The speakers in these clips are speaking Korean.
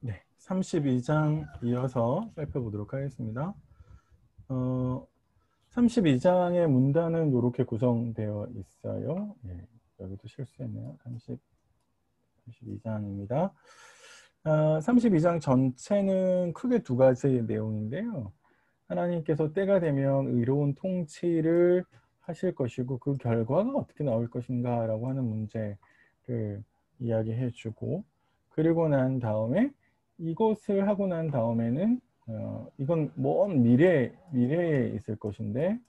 네, 32장 이어서 살펴보도록 하겠습니다. 32장의 문단은 이렇게 구성되어 있어요. 예, 여기도 실수했네요. 32장입니다. 32장 전체는 크게 두 가지의 내용인데요. 하나님께서 때가 되면 의로운 통치를 하실 것이고 그 결과가 어떻게 나올 것인가 라고 하는 문제를 이야기해 주고, 그리고 난 다음에 이것을 하고 난 다음에는 이건 먼 미래에 있을 것인데,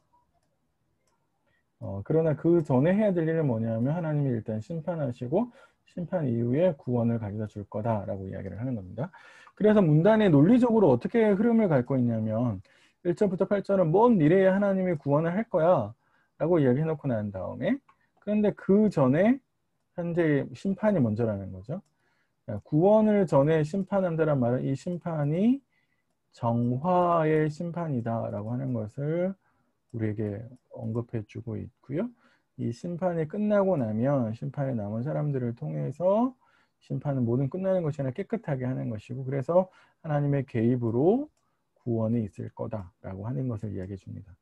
그러나 그 전에 해야 될 일은 뭐냐면 하나님이 일단 심판하시고 심판 이후에 구원을 가져다 줄 거다라고 이야기를 하는 겁니다. 그래서 문단이 논리적으로 어떻게 흐름을 갈 있냐면 1절부터 8절은 먼 미래에 하나님이 구원을 할 거야 라고 이야기해 놓고 난 다음에, 그런데 그 전에 현재 심판이 먼저라는 거죠. 구원을 전에 심판한다는 말은 이 심판이 정화의 심판이다라고 하는 것을 우리에게 언급해주고 있고요. 이 심판이 끝나고 나면 심판에 남은 사람들을 통해서 심판은 모든 끝나는 것이 아니라 깨끗하게 하는 것이고, 그래서 하나님의 개입으로 구원이 있을 거다라고 하는 것을 이야기해 줍니다.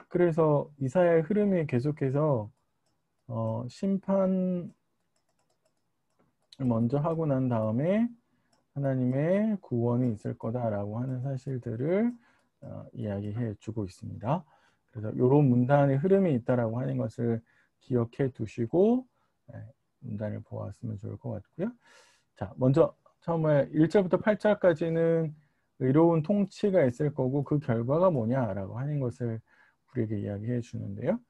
그래서 이사야의 흐름이 계속해서 심판 먼저 하고 난 다음에 하나님의 구원이 있을 거다라고 하는 사실들을 이야기해 주고 있습니다. 그래서 이런 문단의 흐름이 있다라고 하는 것을 기억해 두시고 문단을 보았으면 좋을 것 같고요. 자, 먼저 처음에 1절부터 8절까지는 의로운 통치가 있을 거고 그 결과가 뭐냐라고 하는 것을 우리에게 이야기해 주는데요.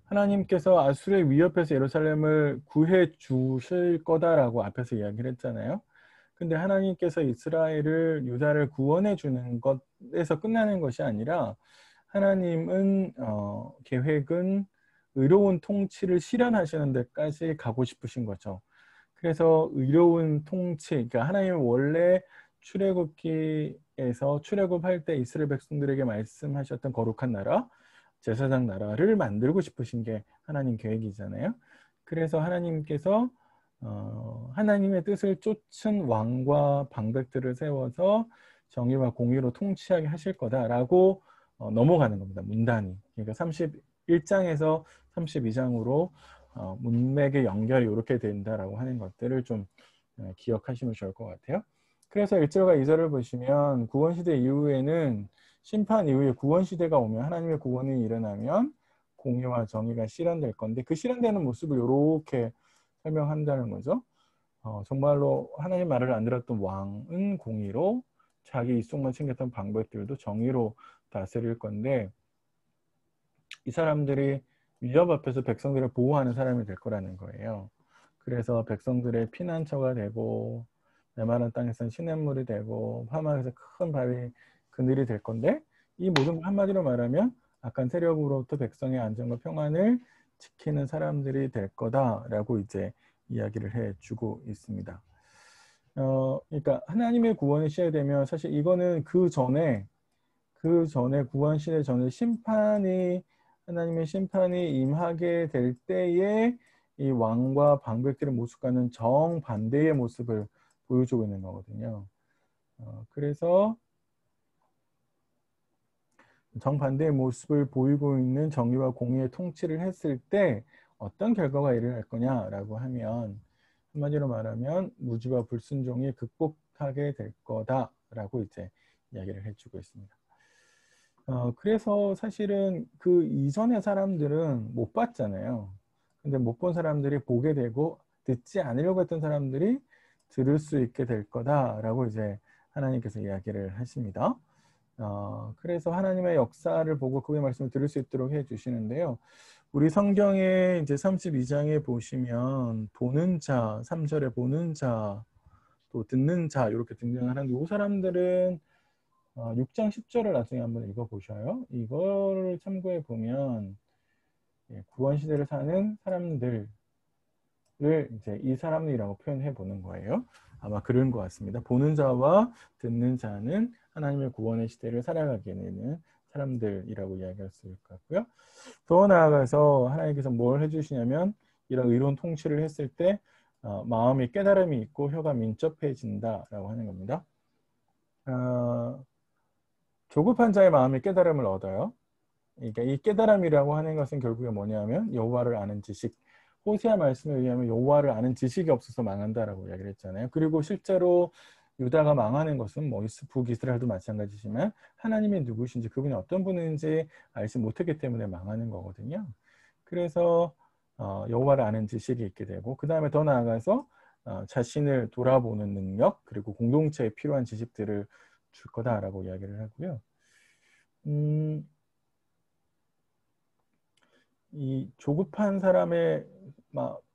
하나님께서 아수르의 위협에서 예루살렘을 구해 주실 거다라고 앞에서 이야기를 했잖아요. 근데 하나님께서 이스라엘을, 유다를 구원해 주는 것에서 끝나는 것이 아니라 하나님은 계획은 의로운 통치를 실현하시는 데까지 가고 싶으신 거죠. 그래서 의로운 통치, 그러니까 하나님은 원래 출애굽기에서 출애굽할 때 이스라엘 백성들에게 말씀하셨던 거룩한 나라, 제사장 나라를 만들고 싶으신 게 하나님 계획이잖아요. 그래서 하나님께서 하나님의 뜻을 쫓은 왕과 방백들을 세워서 정의와 공의로 통치하게 하실 거다라고 넘어가는 겁니다. 문단이. 그러니까 31장에서 32장으로 문맥의 연결이 이렇게 된다라고 하는 것들을 좀 기억하시면 좋을 것 같아요. 그래서 1절과 2절을 보시면 구원시대 이후에는 심판 이후에 구원시대가 오면 하나님의 구원이 일어나면 공의와 정의가 실현될 건데 그 실현되는 모습을 이렇게 설명한다는 거죠. 정말로 하나님 말을 안 들었던 왕은 공의로, 자기 이속만 챙겼던 방백들도 정의로 다스릴 건데 이 사람들이 위협 앞에서 백성들을 보호하는 사람이 될 거라는 거예요. 그래서 백성들의 피난처가 되고 메마른 땅에서는 시냇물이 되고 사막에서 큰 바위 그늘이 될 건데, 이 모든 걸 한마디로 말하면 악한 세력으로부터 백성의 안전과 평안을 지키는 사람들이 될 거다라고 이제 이야기를 해주고 있습니다. 그러니까 하나님의 구원이 시작되면 사실 이거는 그 전에 구원 시대 전에 하나님의 심판이 임하게 될 때에 이 왕과 방백들의 모습과는 정반대의 모습을 보여주고 있는 거거든요. 그래서 정반대의 모습을 보이고 있는 정의와 공의의 통치를 했을 때 어떤 결과가 일어날 거냐라고 하면, 한마디로 말하면 무지와 불순종이 극복하게 될 거다라고 이제 이야기를 해주고 있습니다. 그래서 사실은 그 이전의 사람들은 못 봤잖아요. 근데 못 본 사람들이 보게 되고 듣지 않으려고 했던 사람들이 들을 수 있게 될 거다라고 이제 하나님께서 이야기를 하십니다. 그래서 하나님의 역사를 보고 그의 말씀을 들을 수 있도록 해 주시는데요. 우리 성경에 이제 32장에 보시면 보는 자, 3절에 보는 자, 또 듣는 자 이렇게 등장하는데 이 사람들은 6장 10절을 나중에 한번 읽어보셔요. 이거를 참고해 보면 구원 시대를 사는 사람들을 이제 이 사람이라고 표현해 보는 거예요. 아마 그런 것 같습니다. 보는 자와 듣는 자는 하나님의 구원의 시대를 살아가게 되는 사람들이라고 이야기할 수 있을 것 같고요. 더 나아가서 하나님께서 뭘 해주시냐면 이런 의로운 통치를 했을 때 마음이 깨달음이 있고 혀가 민첩해진다라고 하는 겁니다. 조급한 자의 마음이 깨달음을 얻어요. 그러니까 이 깨달음이라고 하는 것은 결국에 뭐냐면 여호와를 아는 지식. 호세아 말씀에 의하면 여호와를 아는 지식이 없어서 망한다라고 이야기를 했잖아요. 그리고 실제로 유다가 망하는 것은 뭐 북이스라엘도 마찬가지지만 하나님이 누구신지 그분이 어떤 분인지 알지 못했기 때문에 망하는 거거든요. 그래서 여호와를 아는 지식이 있게 되고 그 다음에 더 나아가서 자신을 돌아보는 능력 그리고 공동체에 필요한 지식들을 줄 거다라고 이야기를 하고요. 이 조급한 사람의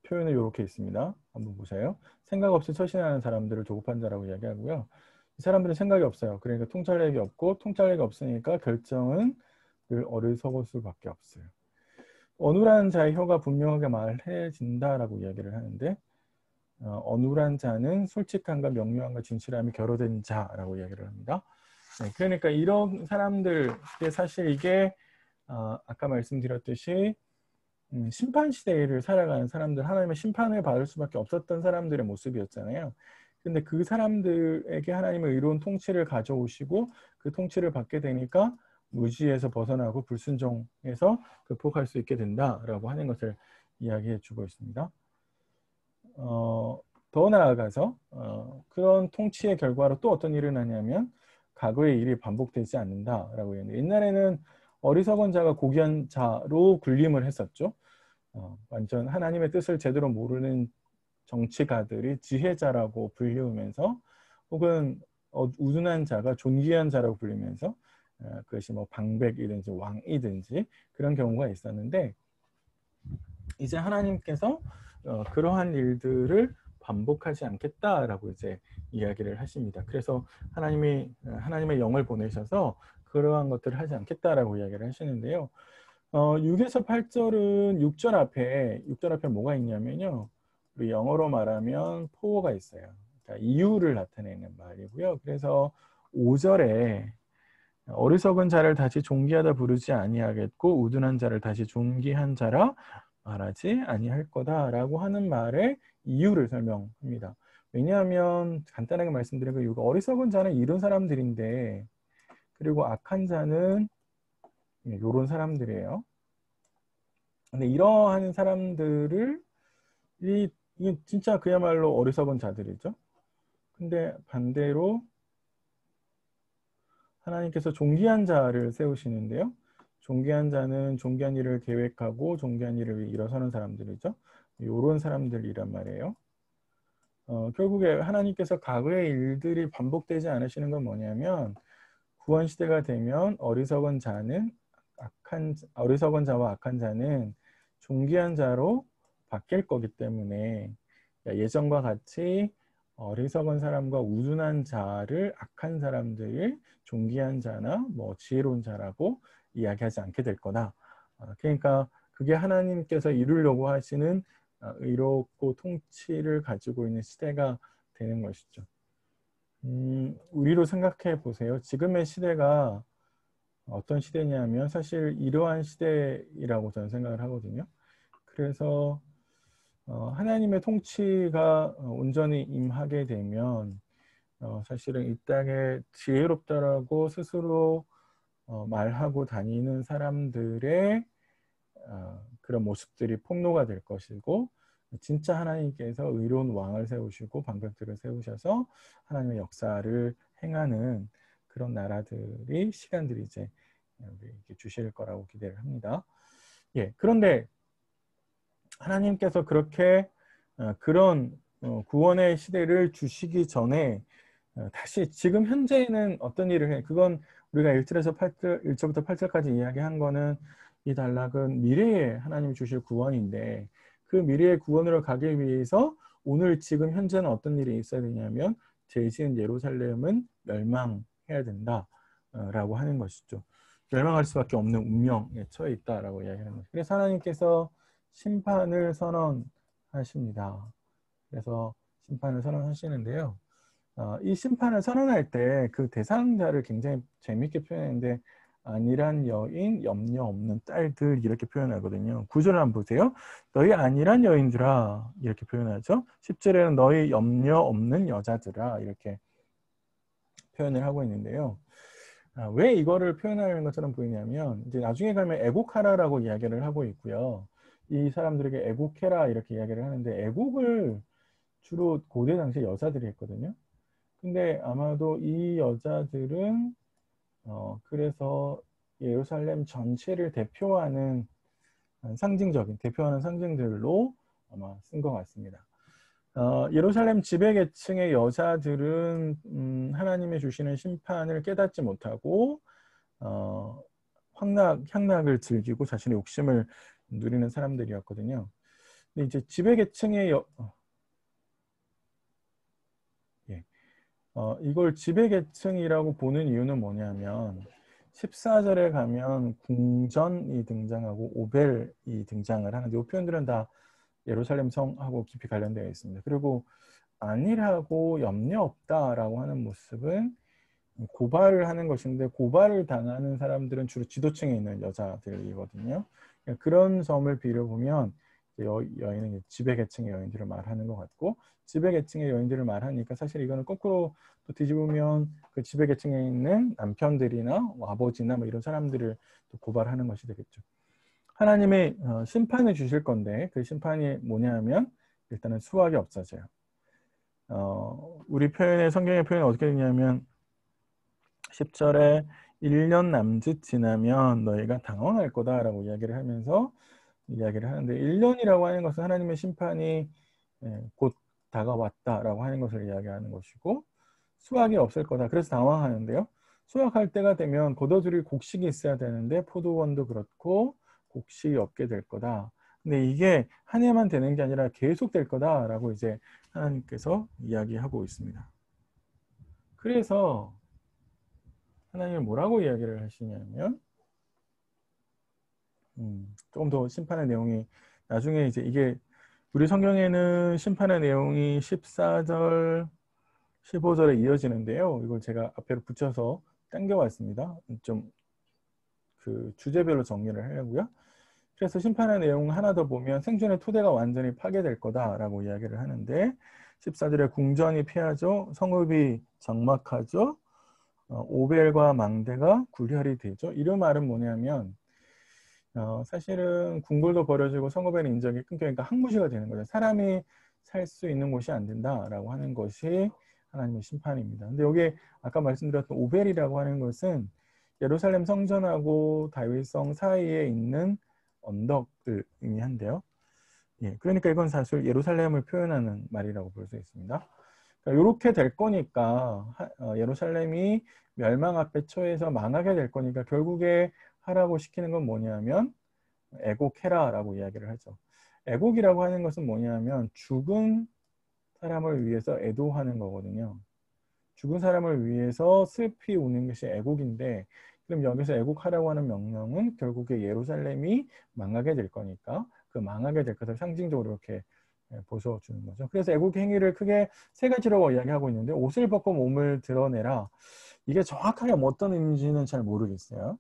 표현은 이렇게 있습니다. 한번 보세요. 생각 없이 처신하는 사람들을 조급한 자라고 이야기하고요. 이 사람들은 생각이 없어요. 그러니까 통찰력이 없고 통찰력이 없으니까 결정은 늘 어리석을 수밖에 없어요. 어눌한 자의 혀가 분명하게 말해진다라고 이야기를 하는데 어눌한 자는 솔직함과 명료함과 진실함이 결여된 자라고 이야기를 합니다. 네, 그러니까 이런 사람들 사실 이게 아까 말씀드렸듯이 심판 시대를 살아가는 사람들, 하나님의 심판을 받을 수밖에 없었던 사람들의 모습이었잖아요. 근데 그 사람들에게 하나님의 의로운 통치를 가져오시고 그 통치를 받게 되니까 무지에서 벗어나고 불순종에서 극복할 수 있게 된다라고 하는 것을 이야기해 주고 있습니다. 더 나아가서 그런 통치의 결과로 또 어떤 일이 나냐면 과거의 일이 반복되지 않는다라고 했는데 옛날에는 어리석은 자가 고귀한 자로 군림을 했었죠. 완전 하나님의 뜻을 제대로 모르는 정치가들이 지혜자라고 불리우면서 혹은 우둔한 자가 존귀한 자라고 불리면서 그것이 뭐 방백이든지 왕이든지 그런 경우가 있었는데 이제 하나님께서 그러한 일들을 반복하지 않겠다라고 이제 이야기를 하십니다. 그래서 하나님의 영을 보내셔서 그러한 것들을 하지 않겠다라고 이야기를 하시는데요. 6에서 8절은 6절 앞에 뭐가 있냐면요. 우리 영어로 말하면 포어가 있어요. 그러니까 이유를 나타내는 말이고요. 그래서 5절에 어리석은 자를 다시 존귀하다 부르지 아니하겠고 우둔한 자를 다시 존귀한 자라 말하지 아니할 거다라고 하는 말의 이유를 설명합니다. 왜냐하면 간단하게 말씀드리면 이거 어리석은 자는 이런 사람들인데 그리고 악한 자는 이런 사람들이에요. 근데 이러한 사람들을 이게 진짜 그야말로 어리석은 자들이죠. 근데 반대로 하나님께서 존귀한 자를 세우시는데요. 존귀한 자는 존귀한 일을 계획하고 존귀한 일을 위해 일어서는 사람들이죠. 이런 사람들이란 말이에요. 결국에 하나님께서 과거의 일들이 반복되지 않으시는 건 뭐냐면 구원 시대가 되면 어리석은 자와 악한 자는 존귀한 자로 바뀔 거기 때문에 예전과 같이 어리석은 사람과 우둔한 자를 악한 사람들을 존귀한 자나 뭐 지혜로운 자라고 이야기하지 않게 될 거다. 그러니까 그게 하나님께서 이루려고 하시는 의롭고 통치를 가지고 있는 시대가 되는 것이죠. 우리로 생각해 보세요. 지금의 시대가 어떤 시대냐면 사실 이러한 시대이라고 저는 생각을 하거든요. 그래서 하나님의 통치가 온전히 임하게 되면 사실은 이 땅에 지혜롭다라고 스스로 말하고 다니는 사람들의 그런 모습들이 폭로가 될 것이고 진짜 하나님께서 의로운 왕을 세우시고 방백들을 세우셔서 하나님의 역사를 행하는 그런 나라들이 시간들이 이제 우리에게 주실 거라고 기대를 합니다. 예, 그런데 하나님께서 그렇게 그런 구원의 시대를 주시기 전에 다시 지금 현재는 어떤 일을 해? 그건 우리가 1절부터 8절까지 이야기한 거는 이 단락은 미래에 하나님이 주실 구원인데 그 미래의 구원으로 가기 위해서 오늘 지금 현재는 어떤 일이 있어야 되냐면 죄 지은 예루살렘은 멸망해야 된다라고 하는 것이죠. 멸망할 수밖에 없는 운명에 처해 있다라고 이야기하는 거죠. 그래서 하나님께서 심판을 선언하십니다. 그래서 심판을 선언하시는데요. 이 심판을 선언할 때 그 대상자를 굉장히 재밌게 표현했는데 안일한 여인, 염려 없는 딸들 이렇게 표현하거든요. 9절 한번 보세요. 너희 안일한 여인들아 이렇게 표현하죠. 10절에는 너희 염려 없는 여자들아 이렇게 표현을 하고 있는데요. 왜 이거를 표현하는 것처럼 보이냐면 이제 나중에 가면 애국하라라고 이야기를 하고 있고요. 이 사람들에게 애국해라 이렇게 이야기를 하는데 애국을 주로 고대 당시에 여자들이 했거든요. 근데 아마도 이 여자들은 그래서 예루살렘 전체를 대표하는 대표하는 상징들로 아마 쓴 것 같습니다. 예루살렘 지배계층의 여자들은 하나님의 주시는 심판을 깨닫지 못하고 향락을 즐기고 자신의 욕심을 누리는 사람들이었거든요. 근데 이제 지배계층의 이걸 지배계층이라고 보는 이유는 뭐냐면 14절에 가면 궁전이 등장하고 오벨이 등장을 하는데 이 표현들은 다 예루살렘 성하고 깊이 관련되어 있습니다. 그리고 안일하고 염려 없다라고 하는 모습은 고발을 하는 것인데 고발을 당하는 사람들은 주로 지도층에 있는 여자들이거든요. 그런 점을 빌어보면 여인은 지배계층의 여인들을 말하는 것 같고 지배계층의 여인들을 말하니까 사실 이거는 거꾸로 또 뒤집으면 그 지배계층에 있는 남편들이나 뭐 아버지나 뭐 이런 사람들을 또 고발하는 것이 되겠죠. 하나님의 심판을 주실 건데 그 심판이 뭐냐면 일단은 수확이 없어져요. 우리 성경의 표현이 어떻게 되냐면 10절에 1년 남짓 지나면 너희가 당황할 거다라고 이야기를 하면서 이야기를 하는데 1년이라고 하는 것은 하나님의 심판이 곧 다가왔다라고 하는 것을 이야기하는 것이고 수확이 없을 거다. 그래서 당황하는데요. 수확할 때가 되면 걷어들일 곡식이 있어야 되는데 포도원도 그렇고 곡식이 없게 될 거다. 근데 이게 한 해만 되는 게 아니라 계속 될 거다라고 이제 하나님께서 이야기하고 있습니다. 그래서 하나님은 뭐라고 이야기를 하시냐면 조금 더 심판의 내용이 나중에 이제 이게 우리 성경에는 심판의 내용이 14절, 15절에 이어지는데요. 이걸 제가 앞에로 붙여서 당겨왔습니다. 좀 그 주제별로 정리를 하려고요. 그래서 심판의 내용 하나 더 보면 생존의 토대가 완전히 파괴될 거다라고 이야기를 하는데 14절에 궁전이 피하죠. 성읍이 장막하죠. 오벨과 망대가 굴혈이 되죠. 이런 말은 뭐냐면 사실은 궁궐도 버려지고 성읍에는 인적이 끊기니까 항무시가 되는 거죠. 사람이 살 수 있는 곳이 안 된다라고 하는 것이 하나님의 심판입니다. 근데 여기 아까 말씀드렸던 오벨이라고 하는 것은 예루살렘 성전하고 다윗성 사이에 있는 언덕을 의미한대요. 예, 그러니까 이건 사실 예루살렘을 표현하는 말이라고 볼 수 있습니다. 그러니까 이렇게 될 거니까 예루살렘이 멸망 앞에 처해서 망하게 될 거니까 결국에 하라고 시키는 건 뭐냐면 애곡해라라고 이야기를 하죠. 애곡이라고 하는 것은 뭐냐면 죽은 사람을 위해서 애도하는 거거든요. 죽은 사람을 위해서 슬피 우는 것이 애곡인데 그럼 여기서 애곡하라고 하는 명령은 결국에 예루살렘이 망하게 될 거니까 그 망하게 될 것을 상징적으로 이렇게 보여주는 거죠. 그래서 애국 행위를 크게 세 가지라고 이야기하고 있는데 옷을 벗고 몸을 드러내라. 이게 정확하게 어떤 의미인지는 잘 모르겠어요.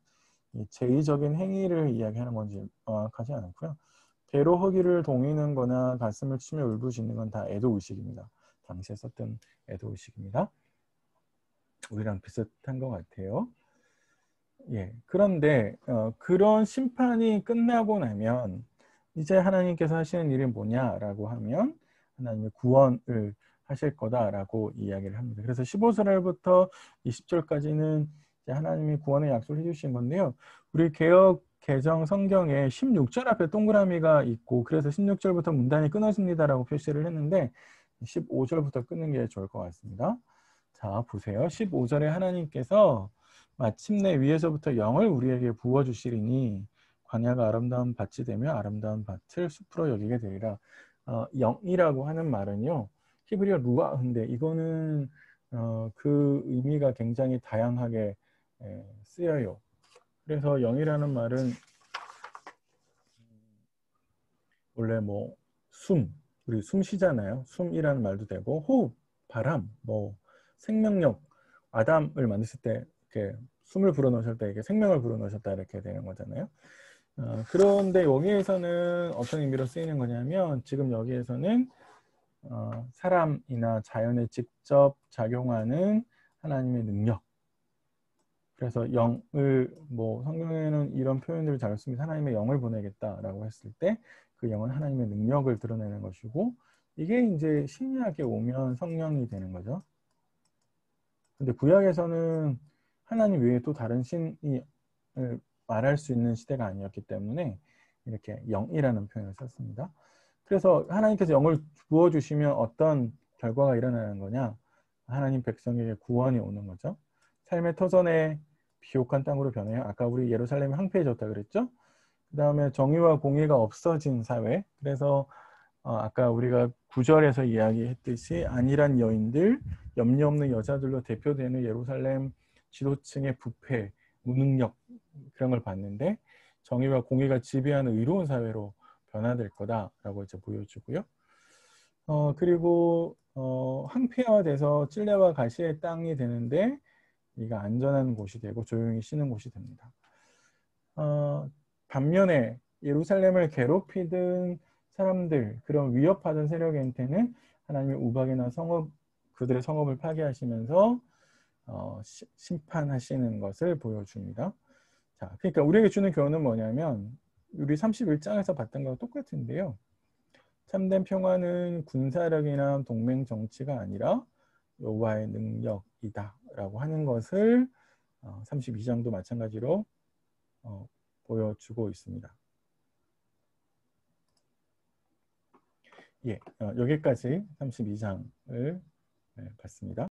이 제의적인 행위를 이야기하는 건지 정확하지 않고요. 배로 허기를 동이는 거나 가슴을 치며 울부짖는 건 다 애도의식입니다. 당시에 썼던 애도의식입니다. 우리랑 비슷한 것 같아요. 예, 그런데 그런 심판이 끝나고 나면 이제 하나님께서 하시는 일이 뭐냐라고 하면 하나님의 구원을 하실 거다라고 이야기를 합니다. 그래서 15절부터 20절까지는 이제 하나님이 구원의 약속을 해주신 건데요. 우리 개역 개정 성경에 16절 앞에 동그라미가 있고 그래서 16절부터 문단이 끊어집니다라고 표시를 했는데 15절부터 끊는 게 좋을 것 같습니다. 자, 보세요. 15절에 하나님께서 마침내 위에서부터 영을 우리에게 부어주시리니 광야가 아름다운 밭이 되며 아름다운 밭을 숲으로 여기게 되리라. 영이라고 하는 말은요. 히브리어 루아인데 이거는 그 의미가 굉장히 다양하게 쓰여요. 그래서 영이라는 말은 원래 뭐 우리 숨 쉬잖아요. 숨이라는 말도 되고 호흡, 바람, 뭐 생명력, 아담을 만드실 때 이렇게 숨을 불어넣으셨다, 이게 생명을 불어넣으셨다 이렇게 되는 거잖아요. 그런데 여기에서는 어떤 의미로 쓰이는 거냐면 지금 여기에서는 사람이나 자연에 직접 작용하는 하나님의 능력. 그래서 영을 뭐 성경에는 이런 표현들을 잘 씁니다. 하나님의 영을 보내겠다라고 했을 때 그 영은 하나님의 능력을 드러내는 것이고 이게 이제 신약에 오면 성령이 되는 거죠. 근데 구약에서는 하나님 외에 또 다른 신이 말할 수 있는 시대가 아니었기 때문에 이렇게 영이라는 표현을 썼습니다. 그래서 하나님께서 영을 부어주시면 어떤 결과가 일어나는 거냐? 하나님 백성에게 구원이 오는 거죠. 삶의 터전에 비옥한 땅으로 변해요. 아까 우리 예루살렘이 황폐해졌다 그랬죠? 그 다음에 정의와 공의가 없어진 사회. 그래서 아까 우리가 9절에서 이야기했듯이 안일한 여인들, 염려 없는 여자들로 대표되는 예루살렘 지도층의 부패, 무능력 그런 걸 봤는데 정의와 공의가 지배하는 의로운 사회로 변화될 거다라고 이제 보여주고요. 그리고 황폐화돼서 찔레와 가시의 땅이 되는데 이가 안전한 곳이 되고 조용히 쉬는 곳이 됩니다. 반면에 예루살렘을 괴롭히던 사람들, 그런 위협하던 세력한테는 하나님의 우박이나 성읍, 그들의 성읍을 파괴하시면서 심판하시는 것을 보여줍니다. 자, 그러니까 우리에게 주는 교훈은 뭐냐면 우리 31장에서 봤던 거와 똑같은데요. 참된 평화는 군사력이나 동맹 정치가 아니라 여호와의 능력이다 라고 하는 것을 32장도 마찬가지로 보여주고 있습니다. 예, 여기까지 32장을 봤습니다.